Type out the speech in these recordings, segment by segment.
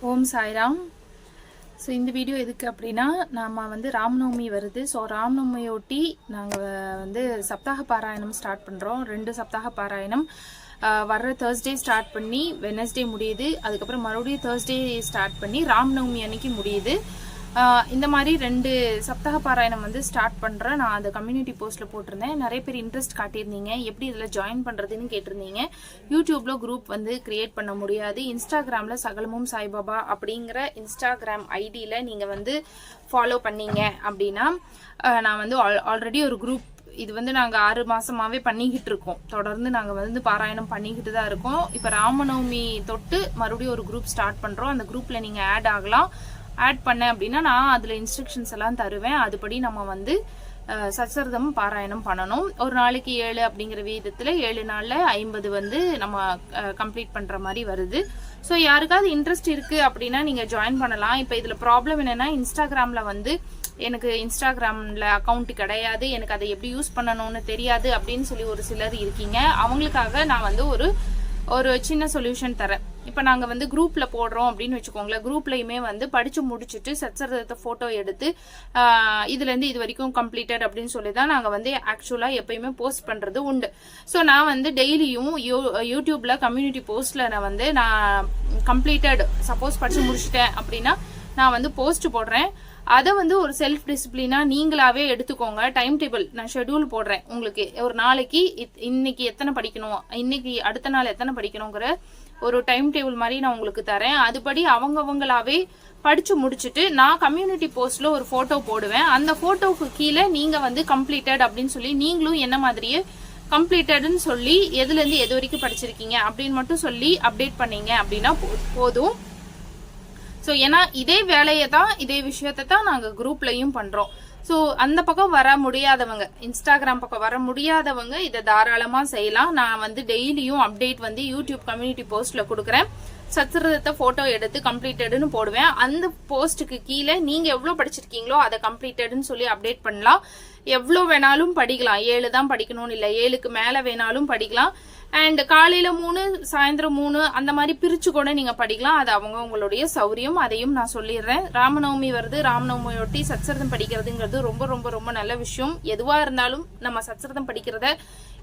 ஓம் Sairam. So இந்த video எதுக்கு அப்படின்னா, நம்ம வந்து ராமநவமி வருது. ஸோ ராமநவமியொட்டி நாங்கள் வந்து சப்தாக பாராயணம் ஸ்டார்ட் பண்ணுறோம். 2 சப்தாக பாராயணம் வர்ற தேர்ஸ்டே ஸ்டார்ட் பண்ணி வெனஸ்டே முடியுது. அதுக்கப்புறம் மறுபடியும் தேர்ஸ்டே ஸ்டார்ட் பண்ணி ராமநவமி அன்னைக்கு முடியுது. இந்த மாதிரி 2 சப்தாக பாராயணம் வந்து ஸ்டார்ட் பண்ணுறேன். நான் அந்த கம்யூனிட்டி போஸ்ட்டில் போட்டிருந்தேன். நிறைய பேர் இன்ட்ரெஸ்ட் காட்டியிருந்தீங்க. எப்படி இதில் ஜாயின் பண்ணுறதுன்னு கேட்டிருந்தீங்க. யூடியூப்பில் குரூப் வந்து கிரியேட் பண்ண முடியாது. இன்ஸ்டாகிராமில் சகலமும் சாய்பாபா அப்படிங்கிற இன்ஸ்டாகிராம் ஐடியில் நீங்கள் வந்து ஃபாலோ பண்ணீங்க அப்படின்னா, நான் வந்து ஆல்ரெடி ஒரு குரூப் இது வந்து நாங்கள் 6 மாசமாவே பண்ணிக்கிட்டு இருக்கோம். தொடர்ந்து நாங்கள் வந்து பாராயணம் பண்ணிக்கிட்டு தான் இருக்கோம். இப்போ ராமநவமி தொட்டு மறுபடியும் ஒரு குரூப் ஸ்டார்ட் பண்ணுறோம். அந்த குரூப்பில் நீங்கள் ஆட் ஆகலாம். ஆட் பண்ணேன் அப்படின்னா நான் அதில் இன்ஸ்ட்ரக்ஷன்ஸ் எல்லாம் தருவேன். அதுபடி நம்ம வந்து சச்சரிதம் பாராயணம் பண்ணணும். ஒரு நாளைக்கு 7 அப்படிங்கிற வீதத்தில் 7 நாளில் 50 வந்து நம்ம கம்ப்ளீட் பண்ணுற மாதிரி வருது. ஸோ யாருக்காவது இன்ட்ரெஸ்ட் இருக்குது அப்படின்னா நீங்கள் ஜாயின் பண்ணலாம். இப்போ இதில் ப்ராப்ளம் என்னென்னா, இன்ஸ்டாகிராமில் வந்து எனக்கு இன்ஸ்டாகிராமில் அக்கௌண்ட் கிடையாது, எனக்கு அதை எப்படி யூஸ் பண்ணணும்னு தெரியாது அப்படின்னு சொல்லி ஒரு சிலர் இருக்கீங்க. அவங்களுக்காக நான் வந்து ஒரு சின்ன சொல்யூஷன் தரேன். இப்போ நாங்கள் வந்து குரூப்பில் போடுறோம் அப்படின்னு வச்சுக்கோங்களேன். குரூப்லையுமே வந்து படித்து முடிச்சுட்டு சச்சரிதத்தை ஃபோட்டோ எடுத்து இதுலேருந்து இது வரைக்கும் கம்ப்ளீட்டட் அப்படின்னு சொல்லி தான் நாங்கள் வந்து ஆக்சுவலாக எப்பயுமே போஸ்ட் பண்ணுறது உண்டு. ஸோ நான் வந்து டெய்லியும் யூடியூப்பில் கம்யூனிட்டி போஸ்ட்டில் நான் கம்ப்ளீட்டட் சப்போஸ் படித்து முடிச்சுட்டேன் அப்படின்னா நான் வந்து போஸ்ட் போடுறேன். அதை வந்து ஒரு செல்ஃப் டிசிப்ளினா நீங்களாவே எடுத்துக்கோங்க. டைம் டேபிள் நான் ஷெட்யூல் போடுறேன் உங்களுக்கு. ஒரு நாளைக்கு இன்னைக்கு எத்தனை படிக்கணும், இன்னைக்கு அடுத்த நாள் எத்தனை படிக்கணுங்கிற ஒரு டைம் டேபிள் மாதிரி நான் உங்களுக்கு தரேன். அதுபடி அவங்கவங்களாவே படிச்சு முடிச்சுட்டு நான் கம்யூனிட்டி போஸ்ட்ல ஒரு போட்டோ போடுவேன். அந்த போட்டோவுக்கு கீழே நீங்க வந்து கம்ப்ளீட்டட் அப்படின்னு சொல்லி நீங்களும் என்ன மாதிரியே கம்ப்ளீட்டட்னு சொல்லி எதுல இருந்து எது வரைக்கும் படிச்சிருக்கீங்க அப்படின்னு மட்டும் சொல்லி அப்டேட் பண்ணீங்க அப்படின்னா போதும். ஸோ ஏன்னா இதே வேலையை தான், இதே விஷயத்தை தான் நாங்கள் குரூப்லையும் பண்ணுறோம். ஸோ அந்த பக்கம் வர முடியாதவங்க, இன்ஸ்டாகிராம் பக்கம் வர முடியாதவங்க இதை தாராளமாக செய்யலாம். நான் வந்து டெய்லியும் அப்டேட் வந்து யூடியூப் கம்யூனிட்டி போஸ்ட்டில் கொடுக்குறேன். சச்சரிதத்தை ஃபோட்டோ எடுத்து கம்ப்ளீட்டடுன்னு போடுவேன். அந்த போஸ்ட்டுக்கு கீழே நீங்கள் எவ்வளோ படிச்சிருக்கீங்களோ அதை கம்ப்ளீட்டடுன்னு சொல்லி அப்டேட் பண்ணலாம். எவ்வளோ வேணாலும் படிக்கலாம். 7 தான் படிக்கணும்னு இல்லை, 7க்கு மேலே வேணாலும் படிக்கலாம். அண்ட் காலையில 3 சாயந்தரம் 3 அந்த மாதிரி பிரிச்சு கூட நீங்க படிக்கலாம். அது அவங்க உங்களுடைய சௌரியம். அதையும் நான் சொல்லிடுறேன். ராமநவமி வருது. ராமநவமியொட்டி சச்சரிதம் படிக்கிறதுங்கிறது ரொம்ப ரொம்ப ரொம்ப நல்ல விஷயம். எதுவா இருந்தாலும் நம்ம சச்சரிதம் படிக்கிறத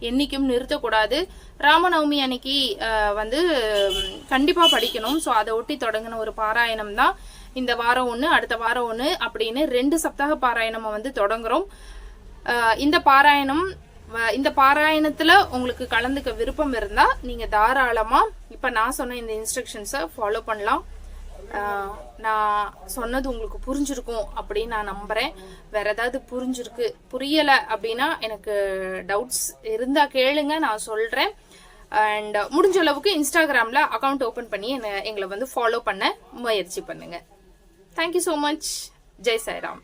என்னைக்கும் நிறுத்தக்கூடாது. ராமநவமி அன்னைக்கு வந்து கண்டிப்பா படிக்கணும். ஸோ அதை ஒட்டி தொடங்கின ஒரு பாராயணம் தான் இந்த வாரம் 1, அடுத்த வாரம் 1 அப்படின்னு 2 சப்தாக பாராயணம் வந்து தொடங்குறோம். இந்த பாராயணத்துல உங்களுக்கு கலந்துக்க விருப்பம் இருந்தா நீங்க தாராளமா இப்ப நான் சொன்ன இந்த இன்ஸ்ட்ரக்ஷன்ஸை ஃபாலோ பண்ணலாம். நான் சொன்னது உங்களுக்கு புரிஞ்சிருக்கும் அப்படின்னு நான் நம்புறேன். வேற ஏதாவது புரியல அப்படின்னா எனக்கு டவுட்ஸ் இருந்தா கேளுங்க, நான் சொல்றேன். அண்ட் முடிஞ்ச அளவுக்கு இன்ஸ்டாகிராம்ல அக்கௌண்ட் ஓபன் பண்ணி எங்களை வந்து ஃபாலோ பண்ண முயற்சி பண்ணுங்க. Thank you so much. Jai Sairam.